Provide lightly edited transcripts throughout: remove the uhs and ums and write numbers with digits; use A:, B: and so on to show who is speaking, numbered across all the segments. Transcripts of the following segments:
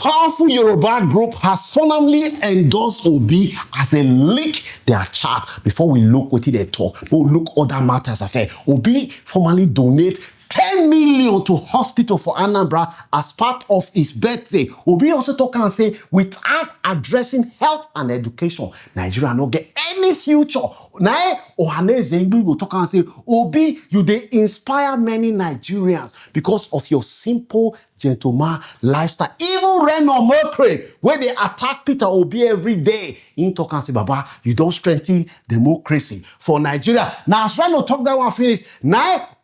A: powerful Yoruba group has formally endorsed Obi as they leak their chart. Before we look what they talk, we'll look other matters affair. Obi formally donate 10 million to hospital for Anambra as part of his birthday. Obi also talk and say, without addressing health and education, Nigeria no get any future. Now, Ohaneze Igbo will talk and say, Obi, you they inspire many Nigerians because of your simple gentleman lifestyle. Even Reno Mercury, where they attack Peter Obi every day, he talk and say, Baba, you don't strengthen democracy for Nigeria. Now, as Reno talk that one finish, now,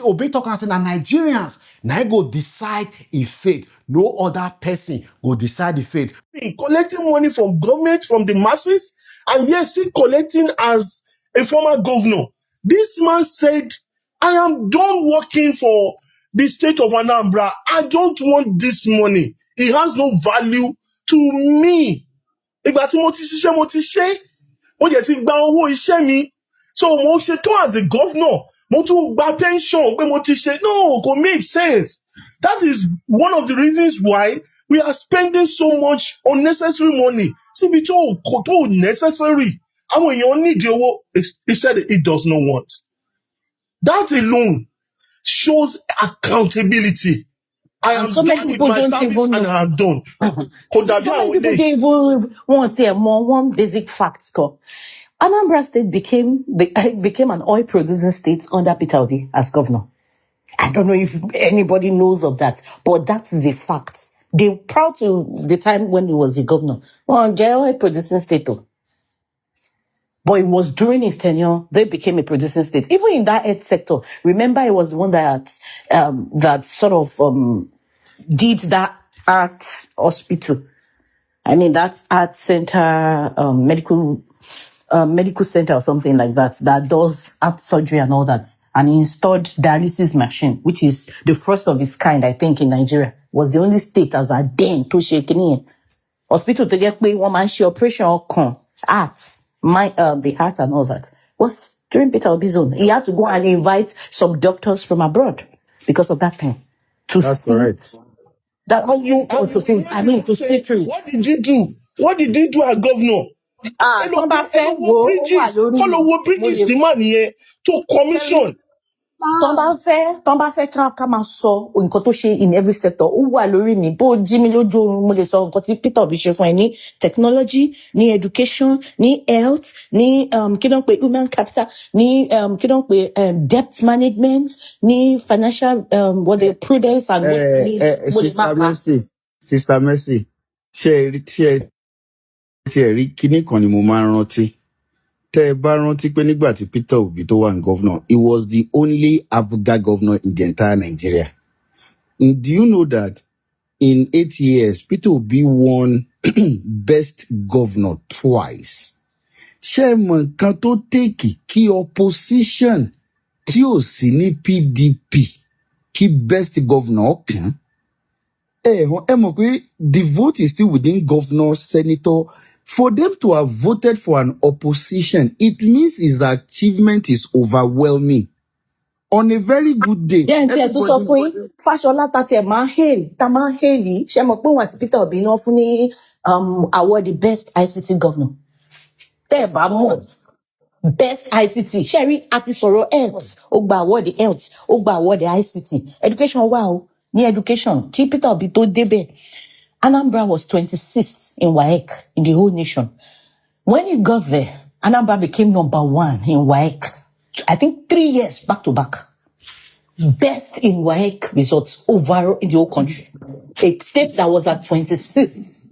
A: Obi talk and say, na Nigerians, now go decide if fate. No other person go decide the fate.
B: Collecting money from government, from the masses, and yes, still collecting as a former governor. This man said, I am done working for the state of Anambra. I don't want this money. It has no value to me. Ìgbà tí mo ti ṣiṣẹ́, mo ti ṣe. Mo dẹ̀ ti gba owó iṣẹ́ mi. So mo ṣetán as a governor. Mo tún gba pension pé mo ti ṣe. No, kò make sense. That is one of the reasons why we are spending so much unnecessary money. Síbi tó necessary. Àwọn èèyàn need owó. He said it does not want. That alone shows accountability. I am
C: so
B: done with my service and I am done.
C: So many people don't even want to hear more one basic fact. Anambra State became an oil producing state under Peter Obi as governor. I don't know if anybody knows of that, but that is a fact. They proud to the time when he was the governor. Well, they're oil producing state though. But it was during his tenure, they became a producing state. Even in that health sector, remember it was the one that sort of did that art hospital. I mean, that's art center, medical center or something like that, that does art surgery and all that. And he installed dialysis machine, which is the first of its kind, I think, in Nigeria. Was the only state as a den to shake in hospital to get one man she operation or arts, the heart and all that. Was during Peter Obi's zone. He had to go and invite some doctors from abroad because of that thing.
D: That's correct.
C: That all you want to think. I mean, to see through.
B: What did you do? What did he do as governor?
C: Follow
B: British the man here to commission.
C: Tọ́n bá fẹ́ ká máa sọ nǹkan tó ṣe in every sector, ó wà lórí mi. Bó jí mi lójú oorun, mo lè sọ nǹkan tí Peter Obi ṣe fún ẹ ní technology, ní education, ní health, ní kí ló ń pè human capital, ní kí ló ń pè debt management, ní financial prudence and
D: Sister Mercy, ṣé ẹ rí kíní kan ni mo máa ń rántí. Tẹ́ ẹ bá rántí pé nígbà tí Peter Obi tó wà ní governor, he was the only Abuja governor in the entire Nigeria. And do you know that in 8 years, Peter Obi won best governor twice? Ṣé ẹ mọ̀ nǹkan tó tèkì kí opposition tí ò sí ní PDP kí best governor kàn? Ẹ mọ̀ pé the vote is still within governor, senator. For them to have voted for an opposition, it means his achievement is overwhelming. On a very good day.
C: Fashola tati e man hail, ta man hail, ṣé mọ̀ pé wọ́n àti Peter Obi náà fún ní award the best ICT governor. Tẹ́ ẹ bá mọ̀, best ICT. Sherry àti sọ̀rọ̀ health, ó gba award the health, ó gba award the ICT. Education wà o, ní education, kí Peter Obi tó débẹ̀. Anambra was 26th in WAEC in the whole nation. When he got there, Anambra became number 1 in WAEC. I think 3 years back to back. Best in WAEC results overall in the whole country. A state that was at 26th.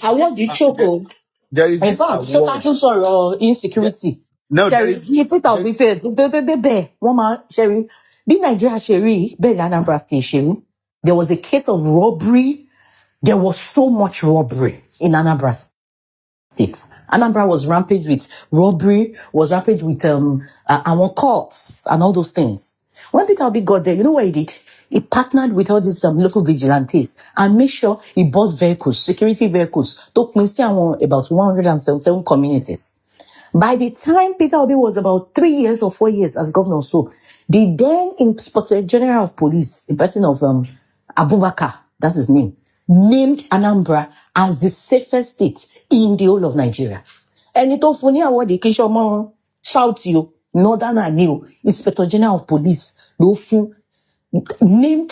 C: I want the choco.
D: There is
C: in fact, so insecurity.
D: No, there is this.
C: Keep it out with it. Woman, Sherry. Be Nigeria Sherry, be Anambra State Sherry. There was a case of robbery. There was so much robbery in Anambra State. Anambra was rampant with robbery, was rampant with our courts and all those things. When Peter Obi got there, you know what he did? He partnered with all these local vigilantes and made sure he bought vehicles, security vehicles, to about 177 communities. By the time Peter Obi was about 3 years or 4 years as governor, so The then Inspector General of Police, the person of Abubakar, that's his name, named Anambra as the safest state in the whole of Nigeria. Ẹni tó fún ní awọ́de kì í ṣe ọmọ South o, Northern ni o, Inspector General of Police ló fún, named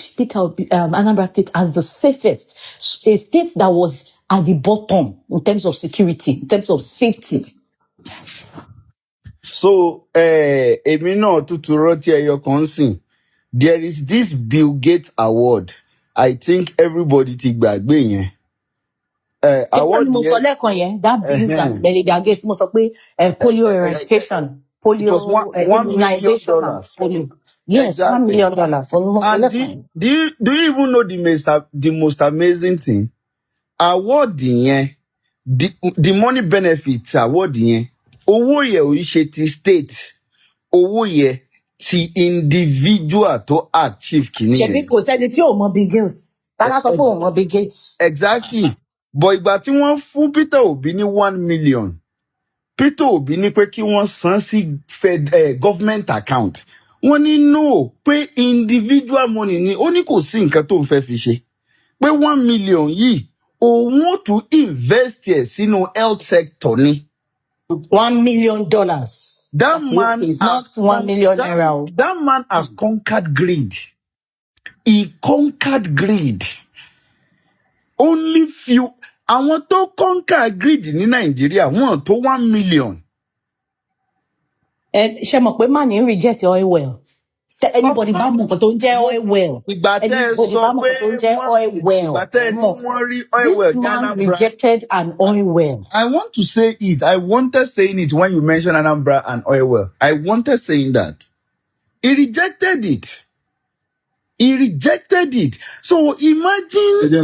C: Anambra State as the safest, a state that was at the bottom in terms of security, in terms of safety.
D: So, èmi náà tútù rántí ẹyọ kan sìn. There is this Bill Gates Award. I think everybody ti gbàgbé yẹn. Award
C: Mo sọ lẹ́ẹ̀kan yẹn, that Bill and Melinda Gates, mo sọ pé polio eradication, polio immunization and polio. Yes, exactly. $1 million.
D: And do you even know the most amazing thing? Award yẹn, the money benefits award yẹn, owó yẹn ò ṣe ti state, owó yẹn ti individual tó achieve kìíní yẹn.
C: Ṣebí kò sẹ́ni tí ò mọ Bill Gates. Tálá sọ pé òun mọ Bill Gates.
D: Exactly. But ìgbà tí wọ́n fún Peter Obi ní 1 million, Peter Obi ní pé kí wọ́n san sí government account. Wọ́n ní no, pé individual money ni, ó ní kò sí nǹkan tó ń fẹ́ fi ṣe. Pé 1 million yìí, òun ó tún invest ẹ̀ sínú health sector ni.
C: $1 million.
D: That man
C: is not 1 million naira.
D: That man has conquered greed. He conquered greed. Only few. Àwọn tó conquer greed ní Nàìjíríà wọ́n tó 1 million.
C: Ṣé mọ̀ pé má ní reject oil well? Anybody bá mọ̀ tó ń jẹ́ oil well.
D: Ìgbà tẹ́ ẹ sọ pé wọ́n rí oil well.
C: This man rejected an oil well.
D: I want to say it. I wanted saying it when you mentioned Anambra and oil well. I wanted saying that. He rejected it. He rejected it. So imagine.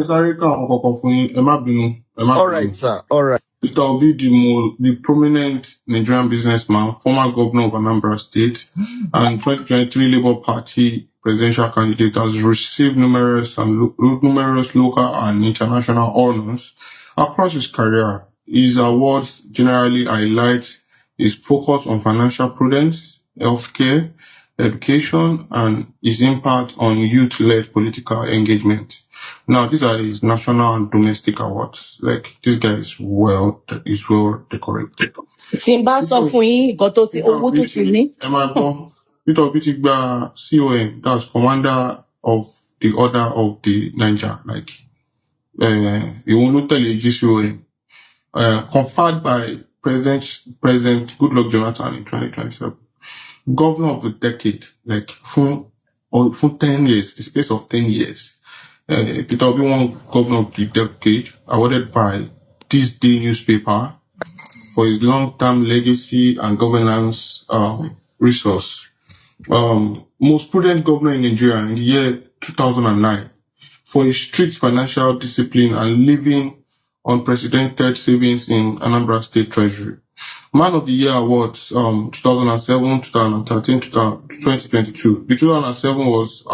D: All right, sir. All right.
B: Peter Obi, the prominent Nigerian businessman, former governor of Anambra State, and 2023 Labour Party presidential candidate, has received numerous local and international honors across his career. His awards generally highlight his focus on financial prudence, healthcare, education, and his impact on youth-led political engagement. Now, these are his national and domestic awards. Like, this guy is well decorated.
C: Simba sọ fún yín nǹkan tó ti owó tó ti ní.
B: Peter Obi ti gba CON, that's Commander of the Order of the Niger, like, ìwọ̀n ló tẹ̀lé GCON, conferred by President Goodluck Jonathan in 2027. Governor of the decade, like, for 10 years, the space of 10 years. Peter Obi won Governor of the Decade, awarded by This Day newspaper for his long-term legacy and governance resource. Most prudent governor in Nigeria in the year 2009 for his strict financial discipline and living unprecedented savings in Anambra State Treasury. Man of the Year Awards, 2007, 2013, 2022. The 2007 was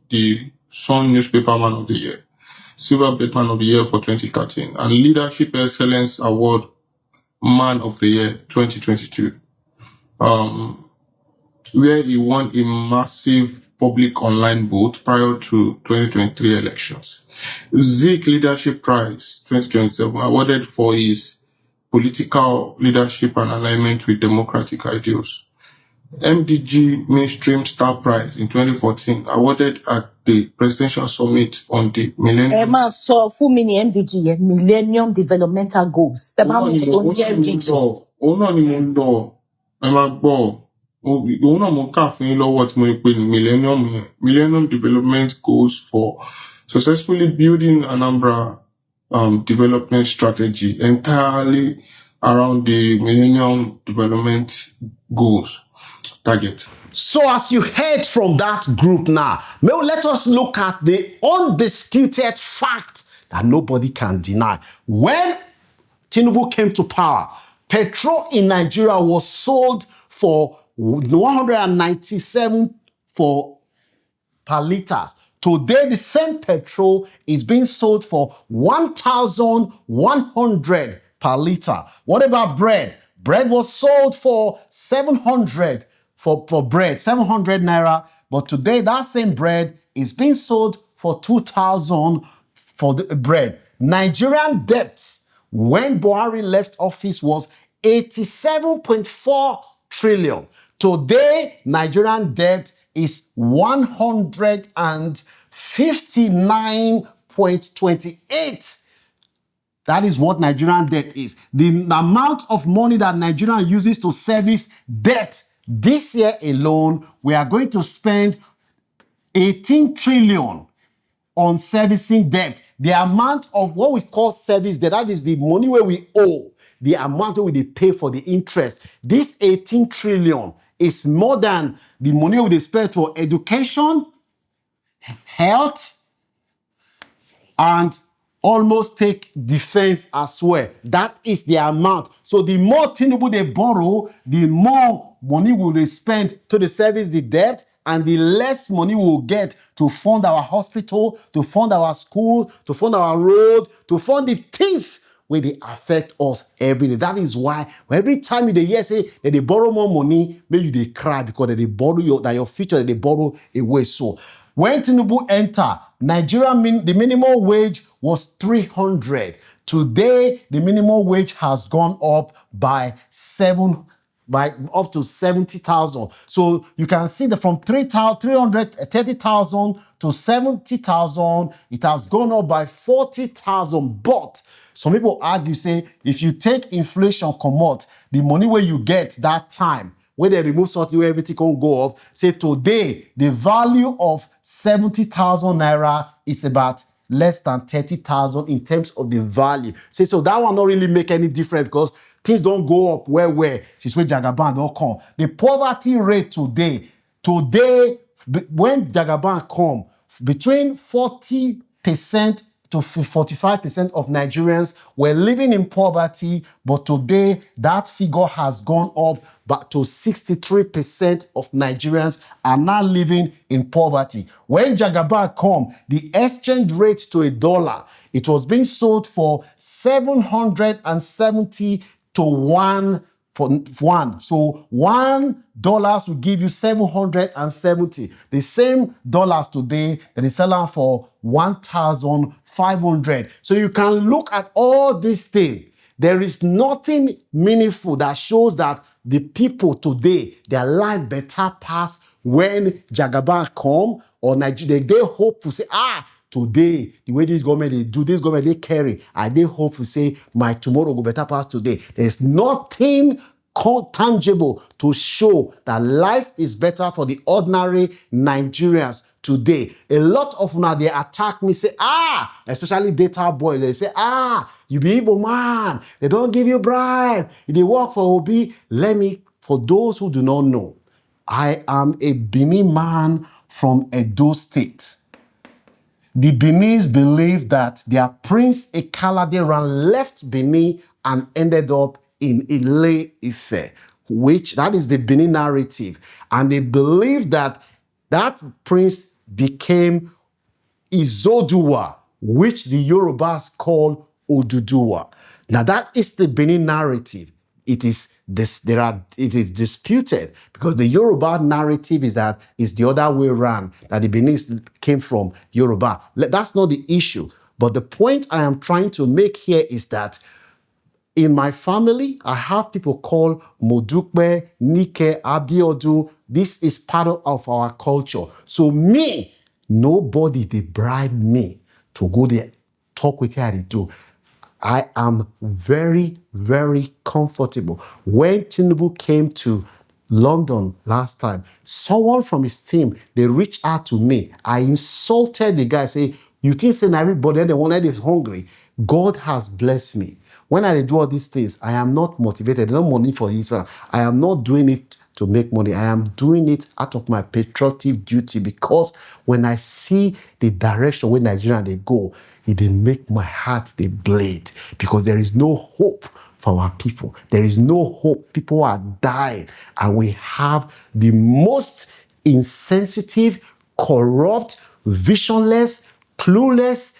B: the Sun Newspaper Man of the Year, Silver Bed Man of the Year for 2013, and Leadership Excellence Award Man of the Year 2022. Where he won a massive public online vote prior to 2023 elections. Zik Leadership Prize 2027, awarded for his political leadership and alignment with democratic ideals. MDG Mainstream Star Prize in 2014, awarded at the Presidential Summit on the Millennium.
C: So fún mi ní MDG yẹn, Millennium Developmental Goals. Tẹ́ bá mọ̀ tó ń jẹ́ MDG.
B: Òun náà ni mo ń dọ̀, ẹ máa gbọ́. Òun náà mo kà fún yín lọ́wọ́ tí mo pè ní Millennium Development Goals for successfully building Anambra development strategy entirely around the Millennium Development Goals target.
A: So as you heard from that group now, let us look at the undisputed fact that nobody can deny. When Tinubu came to power, petrol in Nigeria was sold for 197 per liters. Today, the same petrol is being sold for 1,100 per liter. What about bread? Bread was sold for 700 for bread, 700 naira. But today, that same bread is being sold for 2,000 for the bread. Nigerian debt, when Buhari left office, was 87.4 trillion. Today, Nigerian debt is 159.28. That is what Nigerian debt is. The amount of money that Nigeria uses to service debt this year alone, we are going to spend 18 trillion on servicing debt. The amount of what we call service debt, that is the money where we owe, the amount where we pay for the interest. This 18 trillion is more than the money we spend for education, health, and almost take defense as well. That is the amount. So the more Tinubu they borrow, the more money will they spend to service the debt, and the less money we'll get to fund our hospital, to fund our school, to fund our road, to fund the things where they affect us every day. That is why every time they hear say that they borrow more money, maybe they cry because they borrow your future, they borrow away. So when Tinubu entered, Nigeria, the minimum wage was 300. Today, the minimum wage has gone up by up to 70,000. So you can see that from 330,000 to 70,000, it has gone up by 40,000. But some people argue, say, if you take inflation come out, the money where you get that time, where they remove something where everything can go up, say today, the value of 70,000 naira is about less than 30,000 in terms of the value. Say, so that one not really make any difference because things don't go up where since when Jagaban don't come. The poverty rate today, when Jagaban come, between 40% to 45% of Nigerians were living in poverty, but today that figure has gone up back to 63% of Nigerians are now living in poverty. When Jagaban come, the exchange rate to a dollar, it was being sold for 770 to 1 for one. So $1 will give you 770. The same dollars today that is selling for 1,500. So you can look at all these things. There is nothing meaningful that shows that the people today, their life better pass when Jagaban come or Nigeria. They hope to say, today, the way this government they do, this government they carry, and they hope to say, my tomorrow will better pass today. There's nothing tangible to show that life is better for the ordinary Nigerians today. A lot of now they attack me, say, especially data boys, they say, you be Igbo man, they don't give you bribe, they work for Obi. For those who do not know, I am a Benin man from Edo State. The Beninese believe that their Prince Ekaladeran left Benin and ended up in Ile-Ife, which that is the Benin narrative. And they believe that that prince became Izodua, which the Yorubas call Oduduwa. Now that is the Benin narrative. It is disputed because the Yoruba narrative is that it's the other way around, that the Benin came from Yoruba. That's not the issue. But the point I am trying to make here is that in my family, I have people called Modukbe, Nike, Abiodu. This is part of our culture. So me, nobody, they bribe me to go there, talk with her, they do. I am very, very comfortable. When Tinubu came to London last time, someone from his team, they reached out to me. I insulted the guy, say, you think saying everybody, they wanted is hungry. God has blessed me. When I do all these things, I am not motivated. There's no money for it. I am not doing it to make money. I am doing it out of my patriotic duty because when I see the direction where Nigeria they go, it they make my heart they bleed because there is no hope for our people. There is no hope. People are dying, and we have the most insensitive, corrupt, visionless, clueless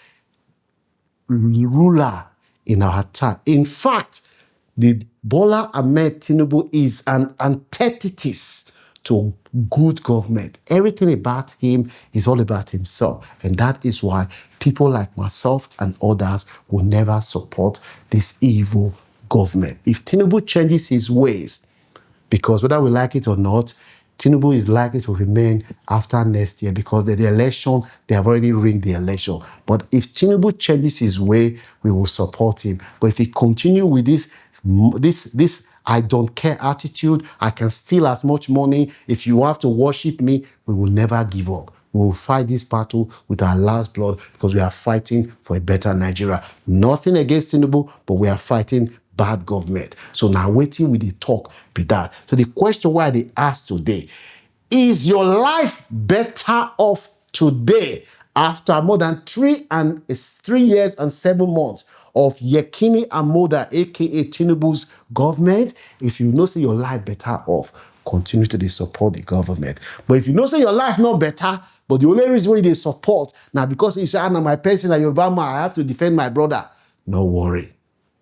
A: ruler in our time. In fact, the Bola Tinubu is an antithesis to good government. Everything about him is all about himself. And that is why people like myself and others will never support this evil government. If Tinubu changes his ways, because whether we like it or not, Tinubu is likely to remain after next year because the election, they have already rigged the election. But if Tinubu changes his way, we will support him. But if he continue with this I don't care attitude, I can steal as much money. If you have to worship me, we will never give up. We will fight this battle with our last blood because we are fighting for a better Nigeria. Nothing against Tinubu, but we are fighting bad government. So now waiting with the talk be that. So the question why they asked today, is your life better off today after more than 3 years and 7 months of Yekini Amoda, aka Tinubu's government? If you know say your life better off, continue to support the government. But if you know say your life not better, but the only reason why they support now because you say, I'm my person, and Yoruba man, I have to defend my brother. No worry.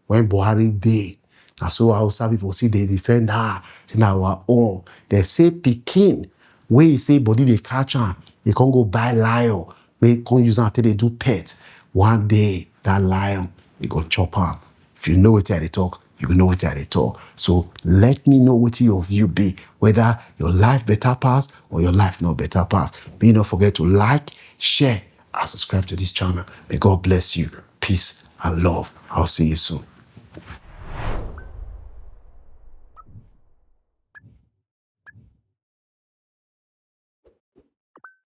A: When Buhari dey, na so Hausa people see they defend her, say na our own. They say Pikin, where you say body they catch am, you can't go buy lion, make come use am till they do pet. One day that lion, you go chop am. If you know what they talk, you know what they talk. So let me know what your view be, whether your life better pass or your life not better pass. Be not forget to like, share, and subscribe to this channel. May God bless you. Peace and love. I'll see you soon.